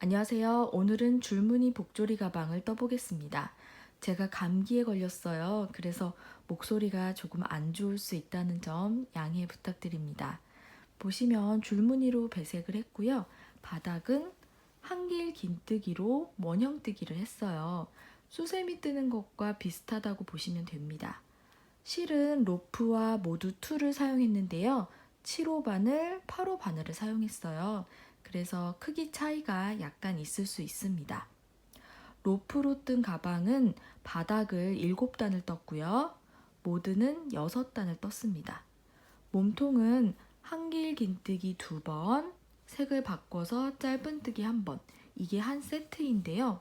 안녕하세요. 오늘은 줄무늬 복조리 가방을 떠보겠습니다. 제가 감기에 걸렸어요. 그래서 목소리가 조금 안 좋을 수 있다는 점 양해 부탁드립니다. 보시면 줄무늬로 배색을 했고요. 바닥은 한길 긴뜨기로 원형뜨기를 했어요. 수세미 뜨는 것과 비슷하다고 보시면 됩니다. 실은 로프와 모두 2를 사용했는데요. 7호 바늘, 8호 바늘을 사용했어요. 그래서 크기 차이가 약간 있을 수 있습니다. 로프로 뜬 가방은 바닥을 7단을 떴고요. 모드는 6단을 떴습니다. 몸통은 한길 긴뜨기 2번, 색을 바꿔서 짧은뜨기 1번, 이게 한 세트인데요.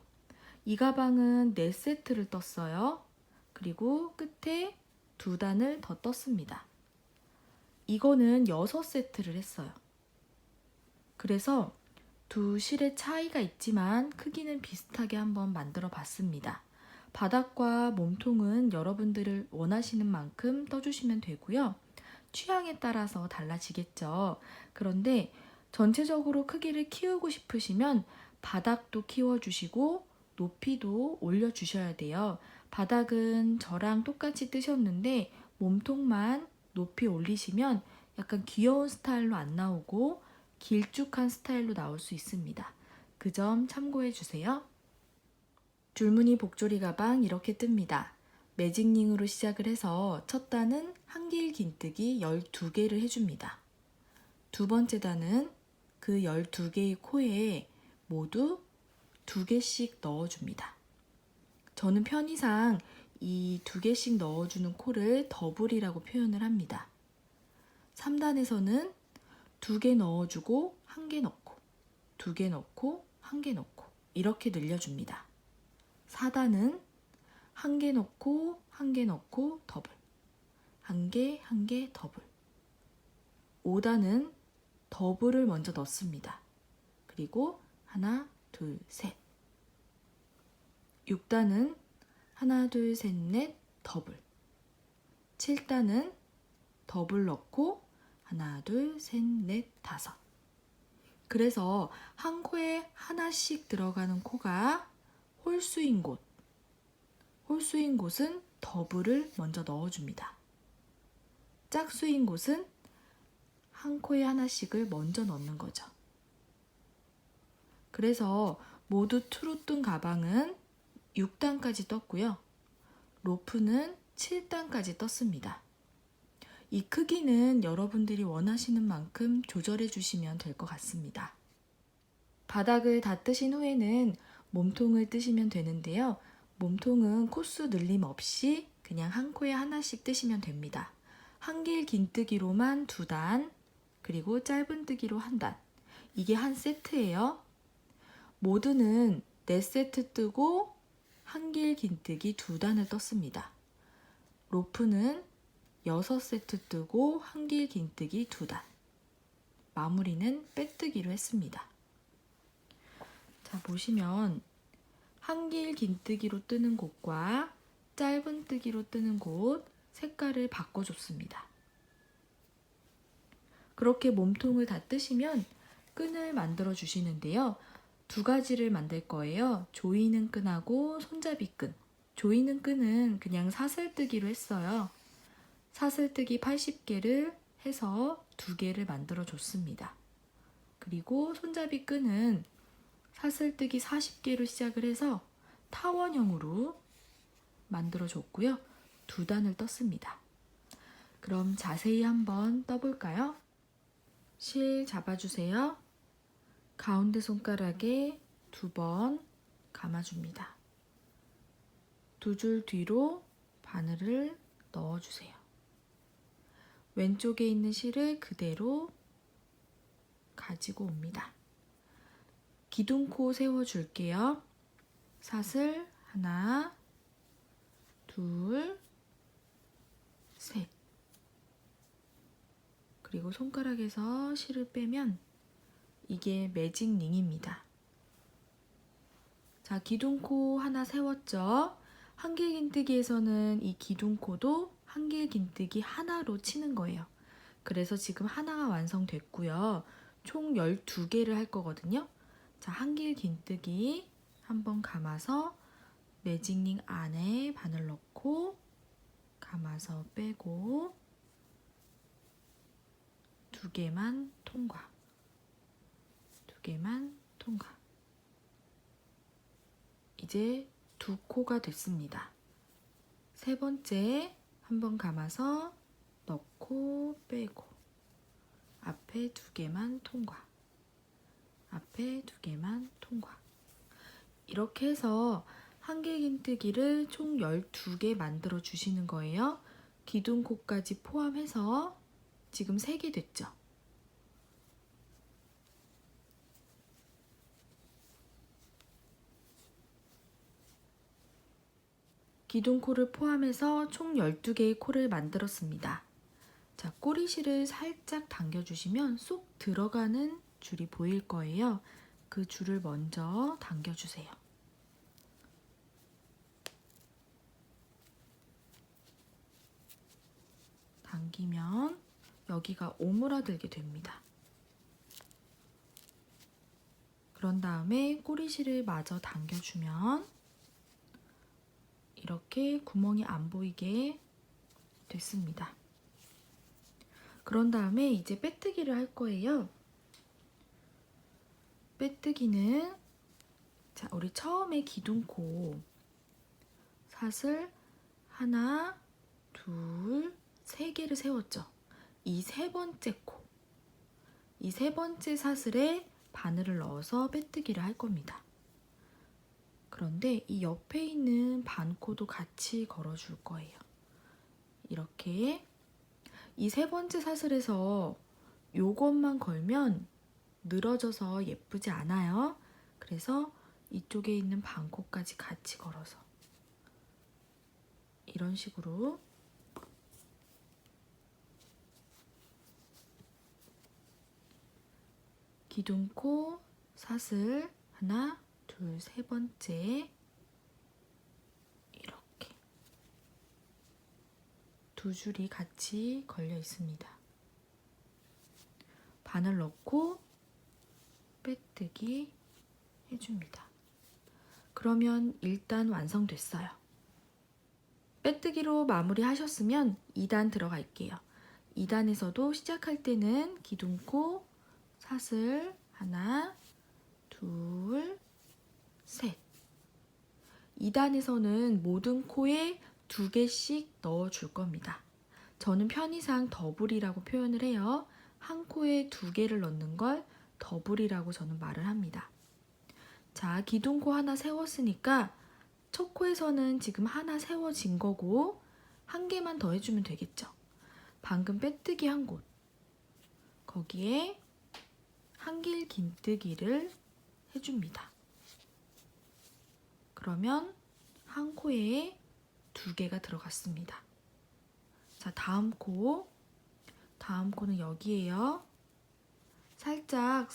이 가방은 4세트를 떴어요. 그리고 끝에 2단을 더 떴습니다. 이거는 6세트를 했어요. 그래서 두 실의 차이가 있지만 크기는 비슷하게 한번 만들어 봤습니다. 바닥과 몸통은 여러분들을 원하시는 만큼 떠주시면 되고요. 취향에 따라서 달라지겠죠. 그런데 전체적으로 크기를 키우고 싶으시면 바닥도 키워주시고 높이도 올려주셔야 돼요. 바닥은 저랑 똑같이 뜨셨는데 몸통만 높이 올리시면 약간 귀여운 스타일로 안 나오고 길쭉한 스타일로 나올 수 있습니다. 그 점 참고해 주세요. 줄무늬 복조리 가방 이렇게 뜹니다. 매직링으로 시작을 해서 첫 단은 한길 긴뜨기 12개를 해줍니다. 두 번째 단은 그 12개의 코에 모두 2개씩 넣어줍니다. 저는 편의상 이 2개씩 넣어주는 코를 더블이라고 표현을 합니다. 3단에서는 2개 넣어주고 1개 넣고 2개 넣고 1개 넣고 이렇게 늘려줍니다. 4단은 1개 넣고 1개 넣고 더블 1개 1개 더블 5단은 더블을 먼저 넣습니다. 그리고 하나 둘 셋 6단은 하나 둘 셋 넷 더블 7단은 더블 넣고 하나 둘 셋 넷 다섯 그래서 한 코에 하나씩 들어가는 코가 홀수인 곳 홀수인 곳은 더블을 먼저 넣어줍니다. 짝수인 곳은 한 코에 하나씩을 먼저 넣는 거죠. 그래서 모두 투로 뜬 가방은 6단까지 떴고요. 로프는 7단까지 떴습니다. 이 크기는 여러분들이 원하시는 만큼 조절해 주시면 될 것 같습니다. 바닥을 다 뜨신 후에는 몸통을 뜨시면 되는데요. 몸통은 코수 늘림 없이 그냥 한 코에 하나씩 뜨시면 됩니다. 한길 긴뜨기로만 2단, 그리고 짧은뜨기로 1단. 이게 한 세트예요. 모드는 4세트 뜨고 한길 긴뜨기 2단을 떴습니다. 로프는 6세트 뜨고 한길 긴뜨기 2단. 마무리는 빼뜨기로 했습니다. 자, 보시면 한길 긴뜨기로 뜨는 곳과 짧은뜨기로 뜨는 곳 색깔을 바꿔줬습니다. 그렇게 몸통을 다 뜨시면 끈을 만들어 주시는데요. 2가지를 만들 거예요. 조이는 끈하고 손잡이 끈. 조이는 끈은 그냥 사슬뜨기로 했어요. 사슬뜨기 80개를 해서 2개를 만들어 줬습니다. 그리고 손잡이 끈은 사슬뜨기 40개로 시작을 해서 타원형으로 만들어 줬고요. 2단을 떴습니다. 그럼 자세히 한번 떠볼까요? 실 잡아주세요. 가운데 손가락에 2번 감아줍니다. 2줄 뒤로 바늘을 넣어주세요. 왼쪽에 있는 실을 그대로 가지고 옵니다. 기둥코 세워줄게요. 사슬 하나, 둘, 셋. 그리고 손가락에서 실을 빼면 이게 매직링입니다. 자, 기둥코 하나 세웠죠? 한길 긴뜨기에서는 이 기둥코도 한길 긴뜨기 하나로 치는 거예요. 그래서 지금 하나가 완성됐고요. 총 12개를 할 거거든요. 자, 한길 긴뜨기 한번 감아서 매직링 안에 바늘 넣고 감아서 빼고 2개만 통과. 2개만 통과. 이제 2코가 됐습니다. 3번째 한번 감아서 넣고 빼고 앞에 2개만 통과. 앞에 2개만 통과. 이렇게 해서 한길긴뜨기를 총 12개 만들어 주시는 거예요. 기둥코까지 포함해서 지금 3개 됐죠? 기둥코를 포함해서 총 12개의 코를 만들었습니다. 자, 꼬리실을 살짝 당겨주시면 쏙 들어가는 줄이 보일 거예요. 그 줄을 먼저 당겨주세요. 당기면 여기가 오므라들게 됩니다. 그런 다음에 꼬리실을 마저 당겨주면 이렇게 구멍이 안 보이게 됐습니다. 그런 다음에 이제 빼뜨기를 할 거예요. 빼뜨기는 자, 우리 처음에 기둥코 사슬 하나, 둘, 3개를 세웠죠. 이 3번째 코, 이 3번째 사슬에 바늘을 넣어서 빼뜨기를 할 겁니다. 그런데 이 옆에 있는 반코도 같이 걸어줄 거예요. 이렇게 이 3번째 사슬에서 요것만 걸면 늘어져서 예쁘지 않아요. 그래서 이쪽에 있는 반코까지 같이 걸어서 이런 식으로 기둥코 사슬 하나, 둘, 3번째 이렇게 2줄이 같이 걸려 있습니다. 바늘 넣고 빼뜨기 해줍니다. 그러면 일단 완성됐어요. 빼뜨기로 마무리 하셨으면 2단 들어갈게요. 2단에서도 시작할 때는 기둥코 사슬 하나, 둘, 셋. 2단에서는 모든 코에 2개씩 넣어줄 겁니다. 저는 편의상 더블이라고 표현을 해요. 한 코에 2개를 넣는 걸 더블이라고 저는 말을 합니다. 자, 기둥코 하나 세웠으니까 첫 코에서는 지금 하나 세워진 거고 1개만 더 해주면 되겠죠. 방금 빼뜨기 한 곳, 거기에 한길 긴뜨기를 해줍니다. 그러면 한 코에 2개가 들어갔습니다. 자, 다음 코는 여기에요. 살짝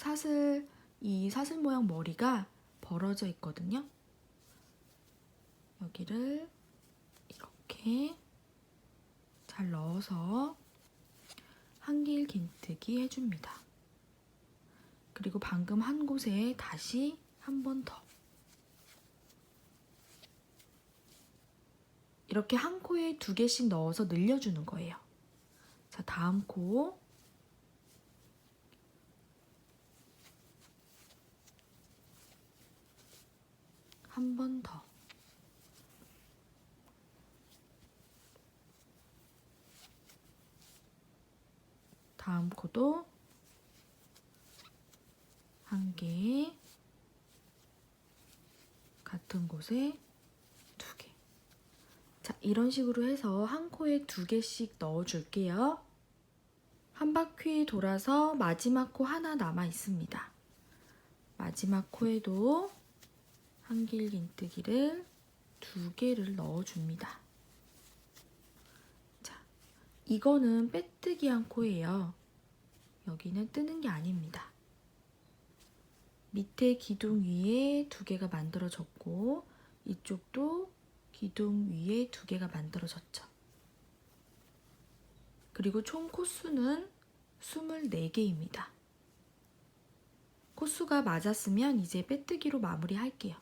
이 사슬 모양 머리가 벌어져 있거든요. 여기를 이렇게 잘 넣어서 한길 긴뜨기 해줍니다. 그리고 방금 한 곳에 다시 한 번 더. 이렇게 한 코에 2개씩 넣어서 늘려주는 거예요. 자, 다음 코. 한 번 더. 다음 코도 1개, 같은 곳에 2개. 자, 이런 식으로 해서 한 코에 2개씩 넣어줄게요. 한 바퀴 돌아서 마지막 코 하나 남아 있습니다. 마지막 코에도 한길 긴뜨기를 2개를 넣어줍니다. 자, 이거는 빼뜨기 한 코예요. 여기는 뜨는 게 아닙니다. 밑에 기둥 위에 2개가 만들어졌고 이쪽도 기둥 위에 2개가 만들어졌죠. 그리고 총 코수는 24개입니다. 코수가 맞았으면 이제 빼뜨기로 마무리할게요.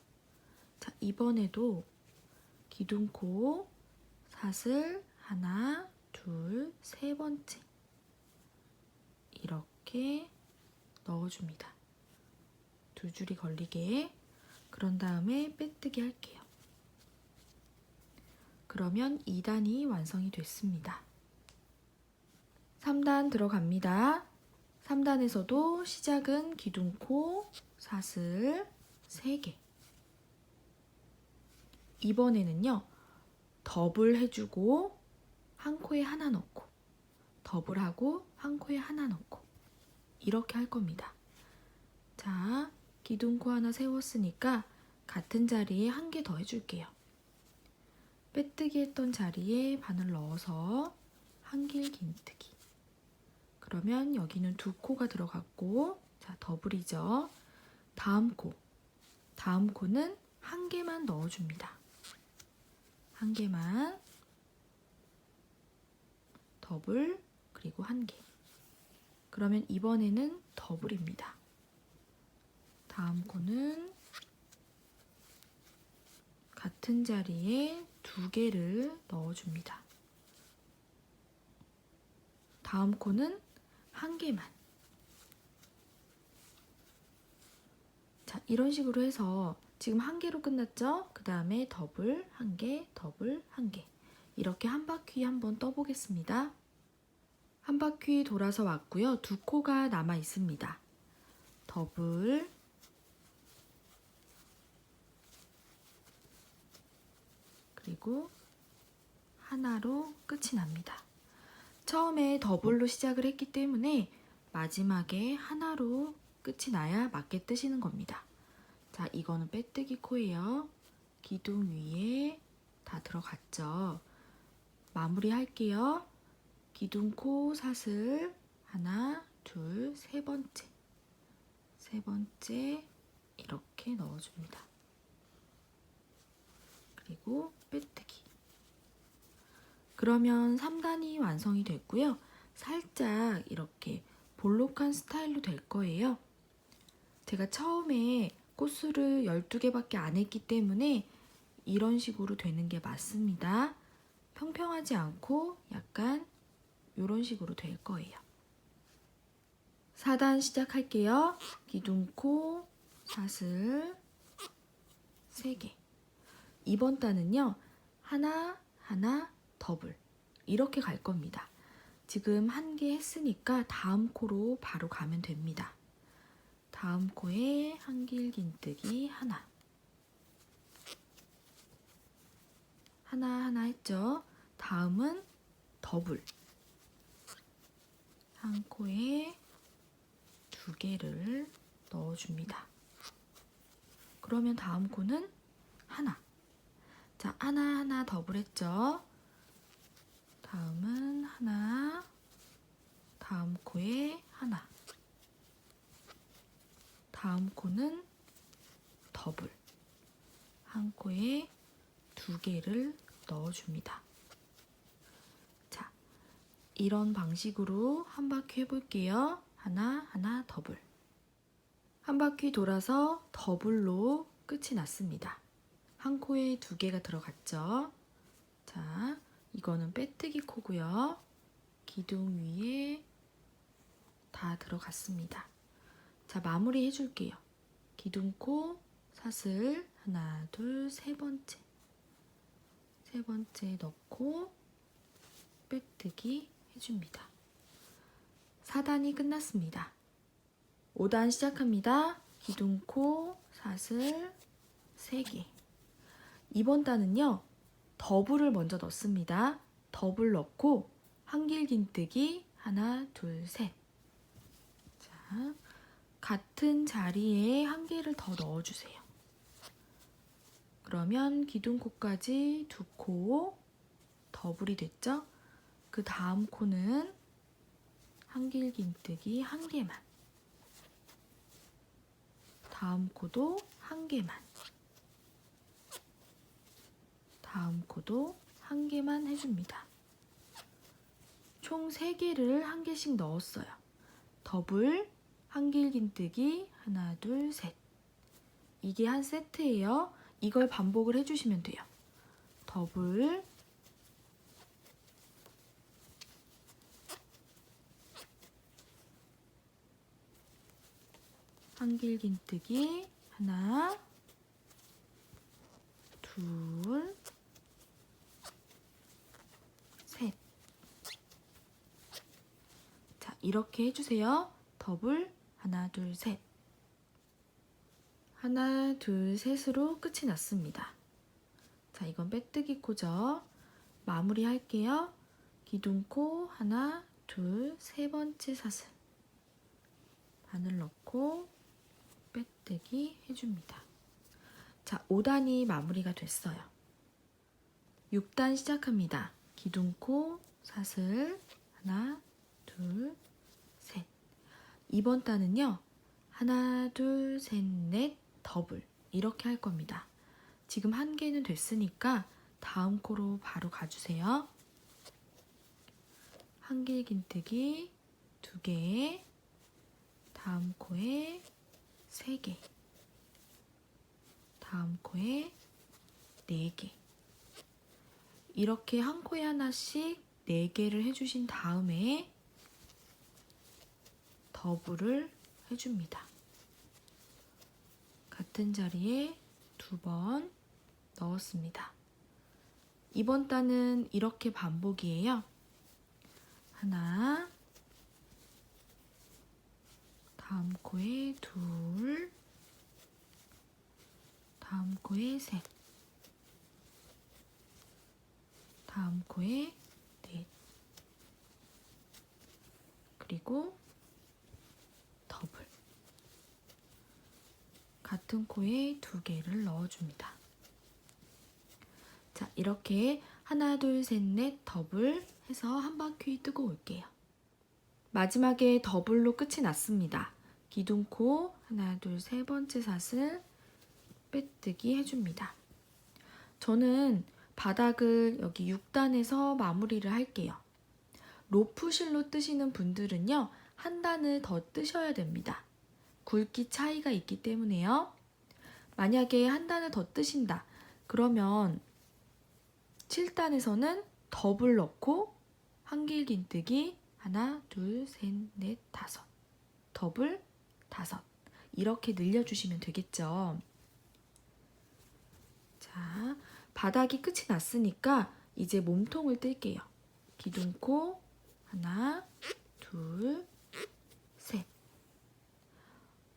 자, 이번에도 기둥코 사슬 하나, 둘, 세 번째 이렇게 넣어줍니다. 두 줄이 걸리게. 그런 다음에 빼뜨기 할게요. 그러면 2단이 완성이 됐습니다. 3단 들어갑니다. 3단에서도 시작은 기둥코 사슬 3개. 이번에는요, 더블 해주고 한 코에 하나 넣고, 더블하고 한 코에 하나 넣고, 이렇게 할 겁니다. 자, 기둥코 하나 세웠으니까 같은 자리에 한 개 더 해줄게요. 빼뜨기 했던 자리에 바늘 넣어서 한길 긴뜨기. 그러면 여기는 두 코가 들어갔고, 자, 더블이죠. 다음 코는 한 개만 넣어줍니다. 한 개만, 더블, 그리고 한 개. 그러면 이번에는 더블입니다. 다음 코는 같은 자리에 두 개를 넣어줍니다. 다음 코는 한 개만. 자, 이런 식으로 해서 지금 한 개로 끝났죠? 그 다음에 더블 한 개, 더블 한 개. 이렇게 한 바퀴 한번 떠보겠습니다. 한 바퀴 돌아서 왔고요. 두 코가 남아 있습니다. 더블, 그리고 하나로 끝이 납니다. 처음에 더블로 시작을 했기 때문에 마지막에 하나로 끝이 나야 맞게 뜨시는 겁니다. 자, 이거는 빼뜨기 코예요. 기둥 위에 다 들어갔죠. 마무리 할게요. 기둥코 사슬 하나, 둘, 세 번째. 세 번째 이렇게 넣어줍니다. 그리고 빼뜨기. 그러면 3단이 완성이 됐고요. 살짝 이렇게 볼록한 스타일로 될 거예요. 제가 처음에 코수를 12개밖에 안 했기 때문에 이런 식으로 되는 게 맞습니다. 평평하지 않고 약간 이런 식으로 될 거예요. 4단 시작할게요. 기둥코 사슬 3개. 이번 단은요. 하나, 하나, 더블 이렇게 갈 겁니다. 지금 한 개 했으니까 다음 코로 바로 가면 됩니다. 다음 코에 한길 긴뜨기 하나. 하나 했죠. 다음은 더블. 한 코에 두 개를 넣어줍니다. 그러면 다음 코는 하나. 자, 하나 더블 했죠. 다음은 하나. 다음 코에 하나. 다음 코는 더블. 한 코에 두 개를 넣어줍니다. 자, 이런 방식으로 한 바퀴 해볼게요. 하나, 더블. 한 바퀴 돌아서 더블로 끝이 났습니다. 한 코에 두 개가 들어갔죠. 자, 이거는 빼뜨기 코고요. 기둥 위에 다 들어갔습니다. 자, 마무리 해줄게요. 기둥코 사슬 하나, 둘, 세 번째. 세 번째 넣고 빼뜨기 해줍니다. 4단이 끝났습니다. 5단 시작합니다. 기둥코 사슬 3개. 이번 단은요. 더블을 먼저 넣습니다. 더블 넣고 한길 긴뜨기 하나, 둘, 셋. 자, 같은 자리에 한 개를 더 넣어주세요. 그러면 기둥코까지 두 코 더블이 됐죠? 그 다음 코는 한길 긴뜨기 한 개만. 다음 코도 한 개만. 다음 코도 한 개만 해줍니다. 총 3개를 한 개씩 넣었어요. 더블 한길긴뜨기 하나, 둘, 셋. 이게 한 세트예요. 이걸 반복을 해주시면 돼요. 더블, 한길긴뜨기 하나, 둘, 셋. 자, 이렇게 해주세요. 더블, 하나, 둘, 셋. 하나, 둘, 셋으로 끝이 났습니다. 자, 이건 빼뜨기 코죠. 마무리 할게요. 기둥코 하나, 둘, 세 번째 사슬. 바늘 넣고 빼뜨기 해줍니다. 자, 5단이 마무리가 됐어요. 6단 시작합니다. 기둥코 사슬 하나, 둘, 셋. 이번 단은요. 하나, 둘, 셋, 넷, 더블 이렇게 할 겁니다. 지금 한 개는 됐으니까 다음 코로 바로 가주세요. 한길긴뜨기 2개, 다음 코에 3개, 다음 코에 4개. 이렇게 한 코에 하나씩 4개를 해주신 다음에 더블을 해줍니다. 같은 자리에 2번 넣었습니다. 이번 단은 이렇게 반복이에요. 하나, 다음 코에 2, 다음 코에 3, 다음 코에 4, 그리고 더블. 같은 코에 2개를 넣어줍니다. 자, 이렇게 하나, 둘, 셋, 넷 더블 해서 한 바퀴 뜨고 올게요. 마지막에 더블로 끝이 났습니다. 기둥코 하나, 둘, 세 번째 사슬 빼뜨기 해줍니다. 저는 바닥을 여기 6단에서 마무리를 할게요. 로프실로 뜨시는 분들은요, 한 단을 더 뜨셔야 됩니다. 굵기 차이가 있기 때문에요. 만약에 한 단을 더 뜨신다. 그러면 7단에서는 더블 넣고 한길긴뜨기 하나, 둘, 셋, 넷, 다섯. 더블, 다섯. 이렇게 늘려주시면 되겠죠. 자, 바닥이 끝이 났으니까 이제 몸통을 뜰게요. 기둥코 하나, 둘, 셋.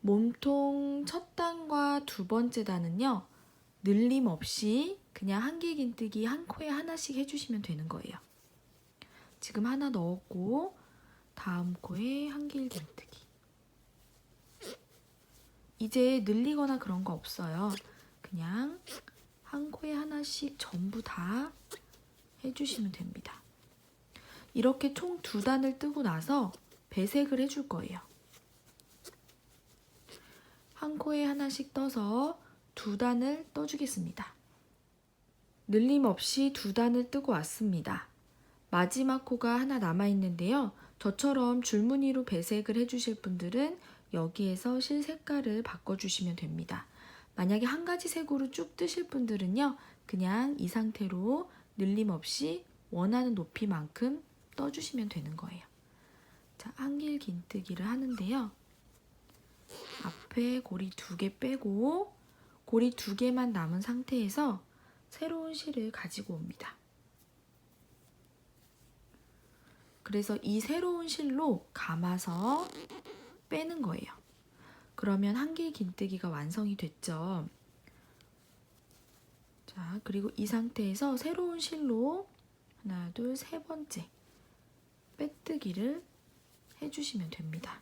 몸통 첫 단과 두 번째 단은요, 늘림 없이 그냥 한길긴뜨기 한 코에 하나씩 해주시면 되는 거예요. 지금 하나 넣었고 다음 코에 한길긴뜨기. 이제 늘리거나 그런 거 없어요. 그냥 한 코에 하나씩 전부 다 해주시면 됩니다. 이렇게 총 2단을 뜨고 나서 배색을 해줄 거예요. 한 코에 하나씩 떠서 2단을 떠주겠습니다. 늘림 없이 2단을 뜨고 왔습니다. 마지막 코가 하나 남아있는데요. 저처럼 줄무늬로 배색을 해주실 분들은 여기에서 실 색깔을 바꿔주시면 됩니다. 만약에 한 가지 색으로 쭉 뜨실 분들은요, 그냥 이 상태로 늘림 없이 원하는 높이만큼 떠주시면 되는 거예요. 자, 한길긴뜨기를 하는데요. 앞에 고리 2개 빼고 고리 2개만 남은 상태에서 새로운 실을 가지고 옵니다. 그래서 이 새로운 실로 감아서 빼는 거예요. 그러면 한길긴뜨기가 완성이 됐죠. 자, 그리고 이 상태에서 새로운 실로 하나, 둘, 세 번째 빼뜨기를 해주시면 됩니다.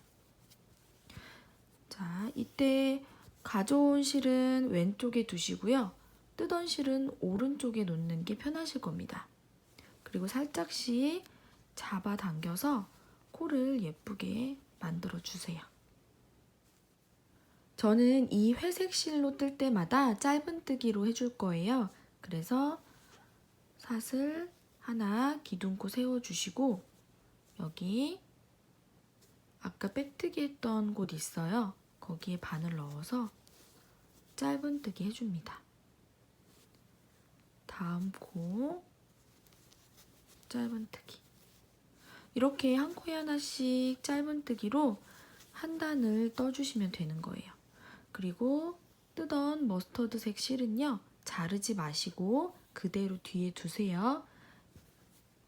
자, 이때 가져온 실은 왼쪽에 두시고요. 뜨던 실은 오른쪽에 놓는 게 편하실 겁니다. 그리고 살짝씩 잡아당겨서 코를 예쁘게 만들어 주세요. 저는 이 회색 실로 뜰 때마다 짧은 뜨기로 해줄 거예요. 그래서 사슬 하나 기둥코 세워주시고 여기 아까 빼뜨기 했던 곳 있어요. 거기에 바늘 넣어서 짧은뜨기 해줍니다. 다음 코 짧은뜨기. 이렇게 한 코에 하나씩 짧은뜨기로 한 단을 떠주시면 되는 거예요. 그리고 뜨던 머스터드색 실은요, 자르지 마시고 그대로 뒤에 두세요.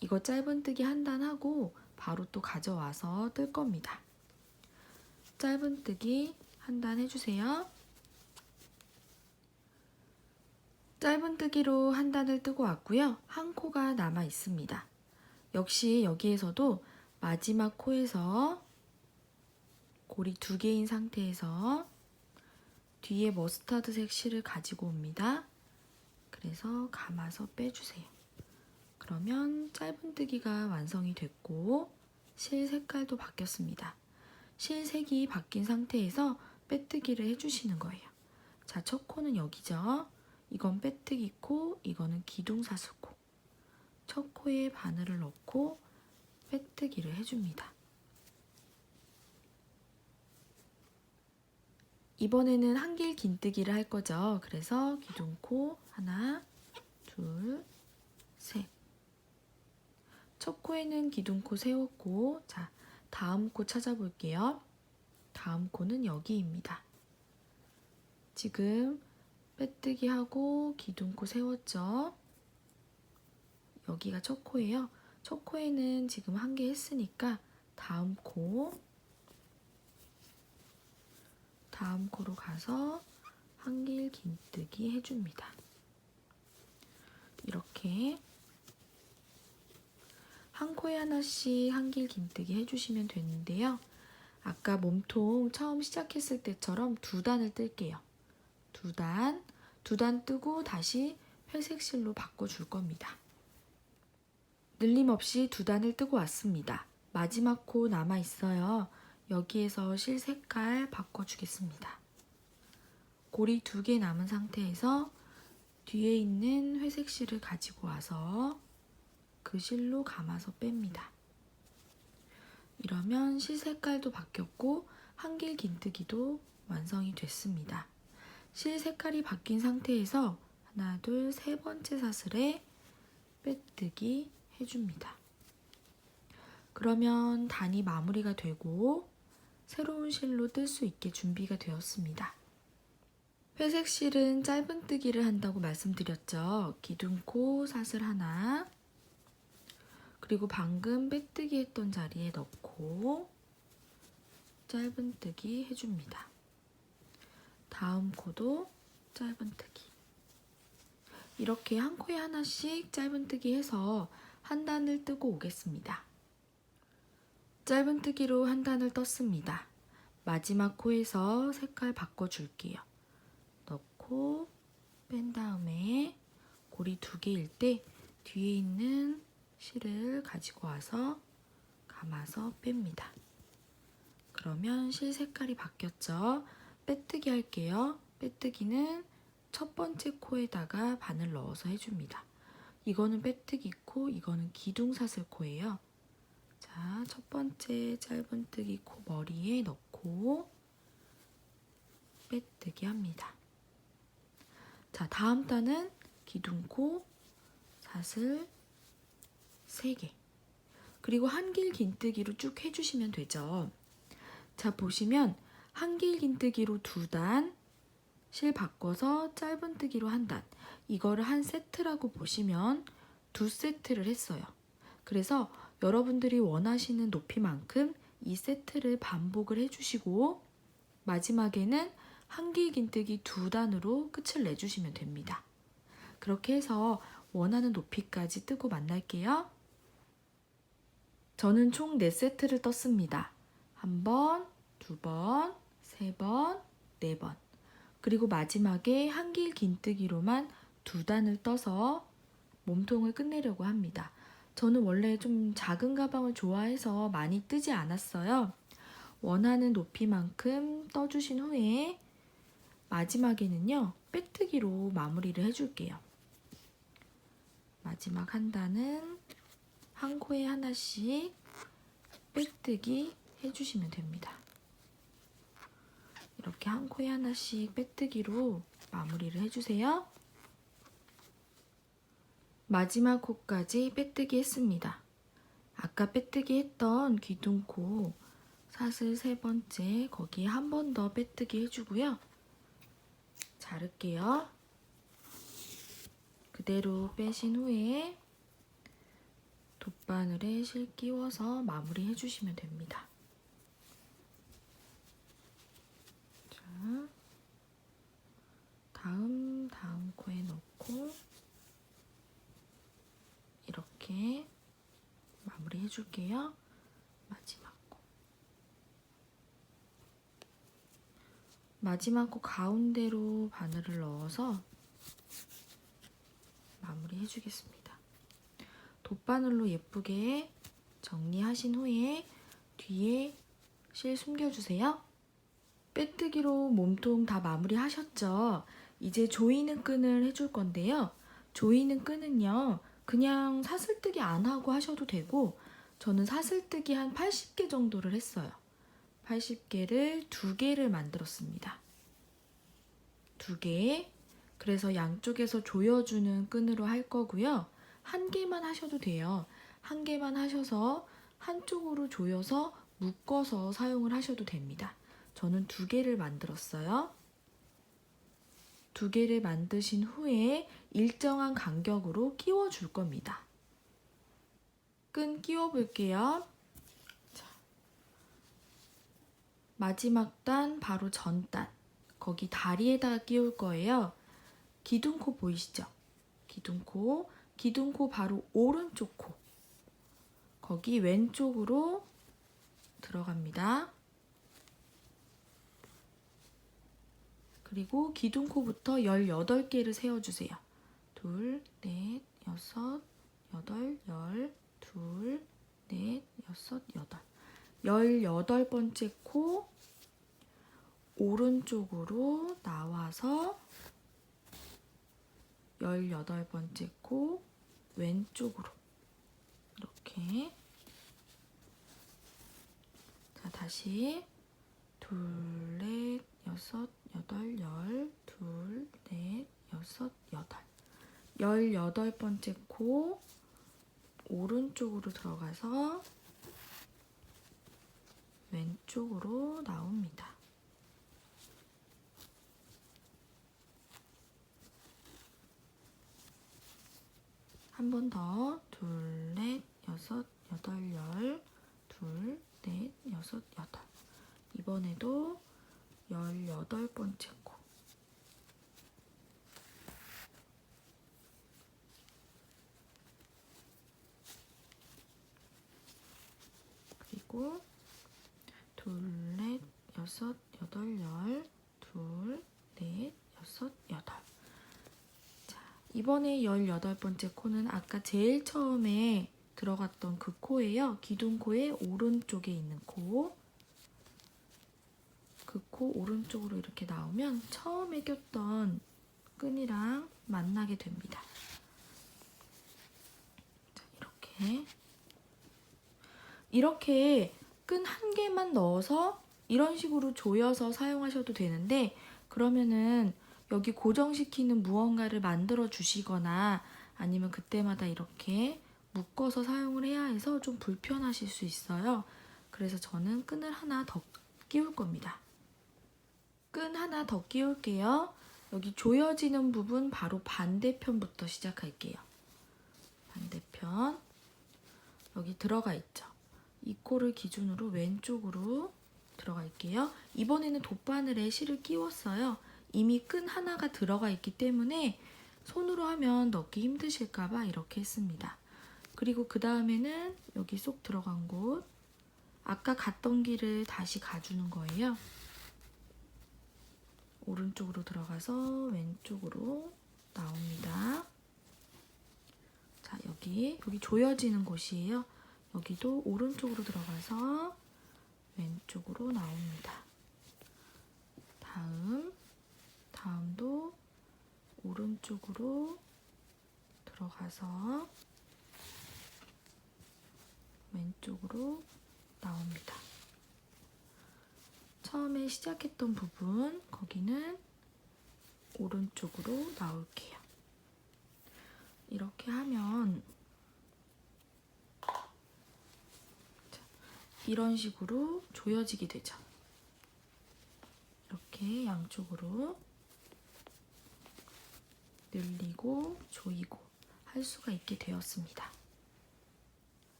이거 짧은뜨기 한 단 하고 바로 또 가져와서 뜰 겁니다. 짧은뜨기 한 단 해주세요. 짧은뜨기로 한 단을 뜨고 왔고요. 한 코가 남아 있습니다. 역시 여기에서도 마지막 코에서 고리 2개인 상태에서 뒤에 머스타드색 실을 가지고 옵니다. 그래서 감아서 빼주세요. 그러면 짧은뜨기가 완성이 됐고 실 색깔도 바뀌었습니다. 실 색이 바뀐 상태에서 빼뜨기를 해주시는 거예요. 자, 첫 코는 여기죠. 이건 빼뜨기 코, 이거는 기둥사슬 코. 첫 코에 바늘을 넣고 빼뜨기를 해줍니다. 이번에는 한길 긴뜨기를 할 거죠. 그래서 기둥코 하나, 둘, 셋. 첫 코에는 기둥코 세웠고, 자, 다음 코 찾아볼게요. 다음 코는 여기입니다. 지금 빼뜨기 하고 기둥코 세웠죠. 여기가 첫 코예요. 첫 코에는 지금 한 개 했으니까 다음 코로 가서 한길 긴뜨기 해줍니다. 이렇게 한 코에 하나씩 한길 긴뜨기 해주시면 되는데요. 아까 몸통 처음 시작했을 때처럼 2단을 뜰게요. 2단 뜨고 다시 회색 실로 바꿔줄 겁니다. 늘림없이 2단을 뜨고 왔습니다. 마지막 코 남아 있어요. 여기에서 실 색깔 바꿔주겠습니다. 고리 2개 남은 상태에서 뒤에 있는 회색 실을 가지고 와서 그 실로 감아서 뺍니다. 이러면 실 색깔도 바뀌었고 한길 긴뜨기도 완성이 됐습니다. 실 색깔이 바뀐 상태에서 하나, 둘, 세 번째 사슬에 빼뜨기 해줍니다. 그러면 단이 마무리가 되고 새로운 실로 뜰 수 있게 준비가 되었습니다. 회색 실은 짧은뜨기를 한다고 말씀드렸죠. 기둥코 사슬 하나, 그리고 방금 빼뜨기 했던 자리에 넣고 짧은뜨기 해줍니다. 다음 코도 짧은뜨기. 이렇게 한 코에 하나씩 짧은뜨기 해서 한 단을 뜨고 오겠습니다. 짧은뜨기로 한 단을 떴습니다. 마지막 코에서 색깔 바꿔줄게요. 넣고 뺀 다음에 고리 2개일 때 뒤에 있는 실을 가지고 와서 감아서 뺍니다. 그러면 실 색깔이 바뀌었죠? 빼뜨기 할게요. 빼뜨기는 첫 번째 코에다가 바늘 넣어서 해줍니다. 이거는 빼뜨기 코, 이거는 기둥사슬 코예요. 자, 첫 번째 짧은뜨기 코 머리에 넣고 빼뜨기 합니다. 자, 다음 단은 기둥코 사슬 3개. 그리고 한길 긴뜨기로 쭉 해주시면 되죠. 자, 보시면 한길 긴뜨기로 2단, 실 바꿔서 짧은뜨기로 1단. 이거를 한 세트라고 보시면 2세트를 했어요. 그래서 여러분들이 원하시는 높이만큼 이 세트를 반복을 해주시고 마지막에는 한길 긴뜨기 2단으로 끝을 내주시면 됩니다. 그렇게 해서 원하는 높이까지 뜨고 만날게요. 저는 총 4세트를 떴습니다. 1번, 2번, 3번, 4번. 그리고 마지막에 한길 긴뜨기로만 2단을 떠서 몸통을 끝내려고 합니다. 저는 원래 좀 작은 가방을 좋아해서 많이 뜨지 않았어요. 원하는 높이만큼 떠주신 후에 마지막에는요, 빼뜨기로 마무리를 해줄게요. 마지막 한 단은 한 코에 하나씩 빼뜨기 해주시면 됩니다. 이렇게 한 코에 하나씩 빼뜨기로 마무리를 해주세요. 마지막 코까지 빼뜨기 했습니다. 아까 빼뜨기 했던 귀뚱코 사슬 3번째 거기에 한 번 더 빼뜨기 해주고요. 자를게요. 그대로 빼신 후에 돗바늘에 실 끼워서 마무리 해주시면 됩니다. 자, 다음 코에 넣고 이렇게 마무리 해줄게요. 마지막 코 가운데로 바늘을 넣어서 마무리 해주겠습니다. 돗바늘로 예쁘게 정리하신 후에 뒤에 실 숨겨주세요. 빼뜨기로 몸통 다 마무리 하셨죠? 이제 조이는 끈을 해줄 건데요. 조이는 끈은요, 그냥 사슬뜨기 안 하고 하셔도 되고, 저는 사슬뜨기 한 80개 정도를 했어요. 80개를 2개를 만들었습니다. 2개. 그래서 양쪽에서 조여주는 끈으로 할 거고요. 1개만 하셔도 돼요. 1개만 하셔서 한쪽으로 조여서 묶어서 사용을 하셔도 됩니다. 저는 2개를 만들었어요. 2개를 만드신 후에 일정한 간격으로 끼워줄 겁니다. 끈 끼워 볼게요. 자, 마지막 단 바로 전 단, 거기 다리에다가 끼울 거예요. 기둥코 보이시죠? 기둥코 바로 오른쪽 코, 거기 왼쪽으로 들어갑니다. 그리고 기둥코부터 18개를 세워주세요. 2, 4, 6, 8, 10, 2, 4, 6, 8. 18번째 코 오른쪽으로 나와서 18번째 코 왼쪽으로 이렇게. 자, 다시 2, 4, 6, 8, 10, 2, 4, 6, 8. 18번째 코 오른쪽으로 들어가서 왼쪽으로 나옵니다. 한 번 더. 2, 4, 6, 8, 10, 2, 4, 6, 8. 이번에도 18번째 코. 그리고 2, 4, 6, 8, 10, 2, 4, 6, 8. 자, 이번에 18번째 코는 아까 제일 처음에 들어갔던 그 코예요. 기둥코의 오른쪽에 있는 코. 그 코 오른쪽으로 이렇게 나오면 처음에 꼈던 끈이랑 만나게 됩니다. 자, 이렇게 끈 1개만 넣어서 이런 식으로 조여서 사용하셔도 되는데, 그러면은 여기 고정시키는 무언가를 만들어 주시거나 아니면 그때마다 이렇게 묶어서 사용을 해야 해서 좀 불편하실 수 있어요. 그래서 저는 끈을 하나 더 끼울 겁니다. 끈 하나 더 끼울게요. 여기 조여지는 부분 바로 반대편부터 시작할게요. 반대편. 여기 들어가 있죠? 이 코를 기준으로 왼쪽으로 들어갈게요. 이번에는 돗바늘에 실을 끼웠어요. 이미 끈 하나가 들어가 있기 때문에 손으로 하면 넣기 힘드실까봐 이렇게 했습니다. 그리고 그 다음에는 여기 쏙 들어간 곳, 아까 갔던 길을 다시 가주는 거예요. 오른쪽으로 들어가서 왼쪽으로 나옵니다. 자, 여기 조여지는 곳이에요. 여기도 오른쪽으로 들어가서 왼쪽으로 나옵니다. 다음도 오른쪽으로 들어가서 왼쪽으로 나옵니다. 처음에 시작했던 부분, 거기는 오른쪽으로 나올게요. 이렇게 하면 이런 식으로 조여지게 되죠. 이렇게 양쪽으로 늘리고 조이고 할 수가 있게 되었습니다.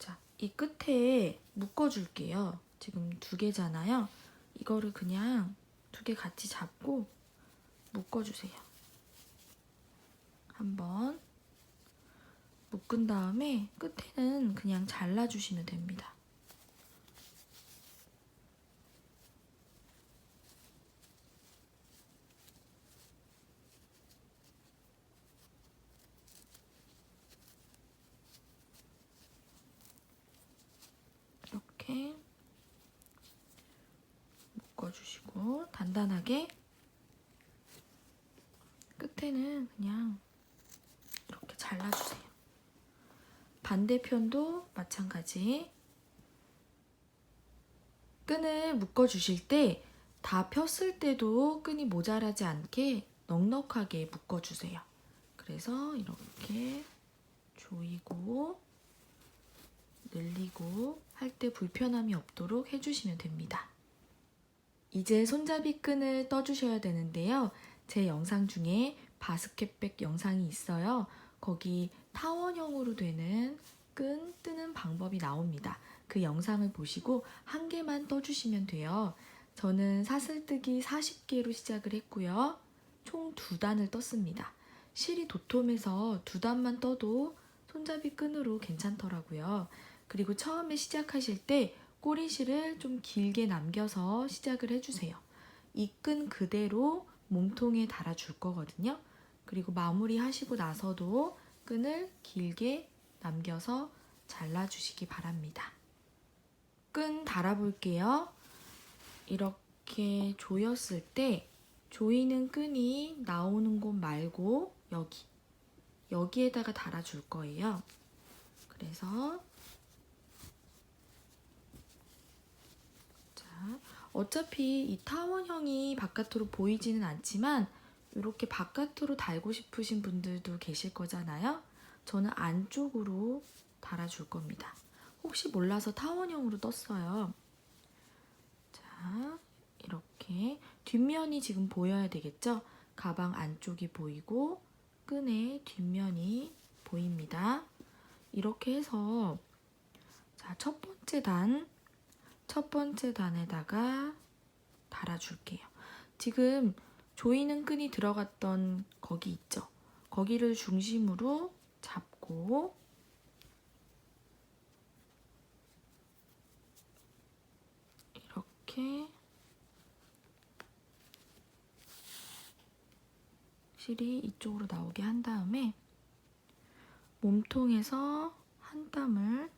자, 이 끝에 묶어줄게요. 지금 2개잖아요. 이거를 그냥 2개 같이 잡고 묶어주세요. 한번 묶은 다음에 끝에는 그냥 잘라주시면 됩니다. 이렇게 묶어주시고 단단하게 끝에는 그냥 이렇게 잘라주세요. 반대편도 마찬가지. 끈을 묶어주실 때 다 폈을 때도 끈이 모자라지 않게 넉넉하게 묶어주세요. 그래서 이렇게 조이고 늘리고 할 때 불편함이 없도록 해주시면 됩니다. 이제 손잡이 끈을 떠주셔야 되는데요. 제 영상 중에 바스켓백 영상이 있어요. 거기 타원형으로 되는 끈 뜨는 방법이 나옵니다. 그 영상을 보시고 1개만 떠주시면 돼요. 저는 사슬뜨기 40개로 시작을 했고요. 총 2단을 떴습니다. 실이 도톰해서 2단만 떠도 손잡이 끈으로 괜찮더라고요. 그리고 처음에 시작하실 때 꼬리실을 좀 길게 남겨서 시작을 해주세요. 이 끈 그대로 몸통에 달아줄 거거든요. 그리고 마무리 하시고 나서도 끈을 길게 남겨서 잘라주시기 바랍니다. 끈 달아볼게요. 이렇게 조였을 때 조이는 끈이 나오는 곳 말고 여기에다가 달아줄 거예요. 그래서 어차피 이 타원형이 바깥으로 보이지는 않지만 이렇게 바깥으로 달고 싶으신 분들도 계실 거잖아요. 저는 안쪽으로 달아줄 겁니다. 혹시 몰라서 타원형으로 떴어요. 자, 이렇게 뒷면이 지금 보여야 되겠죠? 가방 안쪽이 보이고 끈의 뒷면이 보입니다. 이렇게 해서 자, 첫 번째 단에다가 달아줄게요. 지금 조이는 끈이 들어갔던 거기 있죠? 거기를 중심으로 잡고 이렇게 실이 이쪽으로 나오게 한 다음에 몸통에서 한 땀을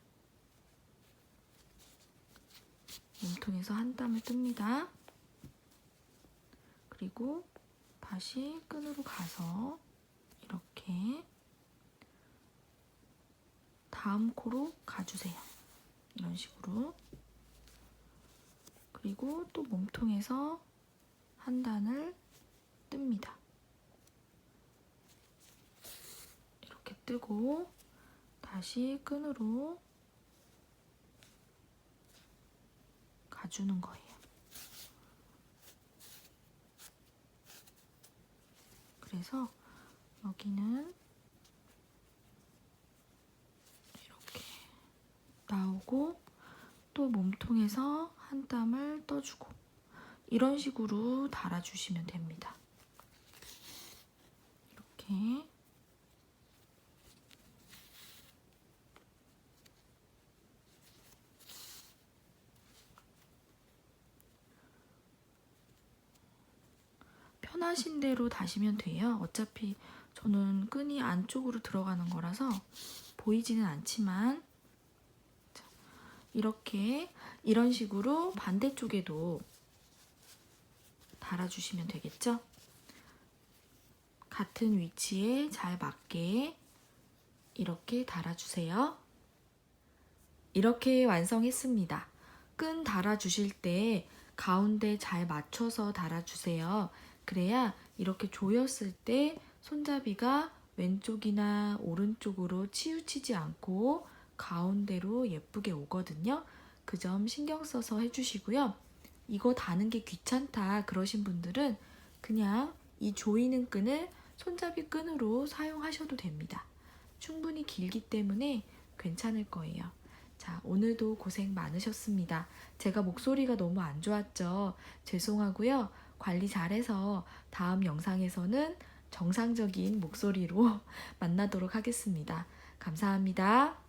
뜹니다. 그리고 다시 끈으로 가서 이렇게 다음 코로 가주세요. 이런 식으로. 그리고 또 몸통에서 한 단을 뜹니다. 이렇게 뜨고 다시 끈으로 가주는 거예요. 그래서 여기는 이렇게 나오고 또 몸통에서 한 땀을 떠주고 이런 식으로 달아주시면 됩니다. 이렇게 편하신 대로 다시면 돼요. 어차피 저는 끈이 안쪽으로 들어가는 거라서 보이지는 않지만 이렇게 이런 식으로 반대쪽에도 달아주시면 되겠죠? 같은 위치에 잘 맞게 이렇게 달아주세요. 이렇게 완성했습니다. 끈 달아주실 때 가운데 잘 맞춰서 달아주세요. 그래야 이렇게 조였을 때 손잡이가 왼쪽이나 오른쪽으로 치우치지 않고 가운데로 예쁘게 오거든요. 그 점 신경 써서 해주시고요. 이거 다는 게 귀찮다 그러신 분들은 그냥 이 조이는 끈을 손잡이 끈으로 사용하셔도 됩니다. 충분히 길기 때문에 괜찮을 거예요. 자, 오늘도 고생 많으셨습니다. 제가 목소리가 너무 안 좋았죠? 죄송하고요. 관리 잘해서 다음 영상에서는 정상적인 목소리로 만나도록 하겠습니다. 감사합니다.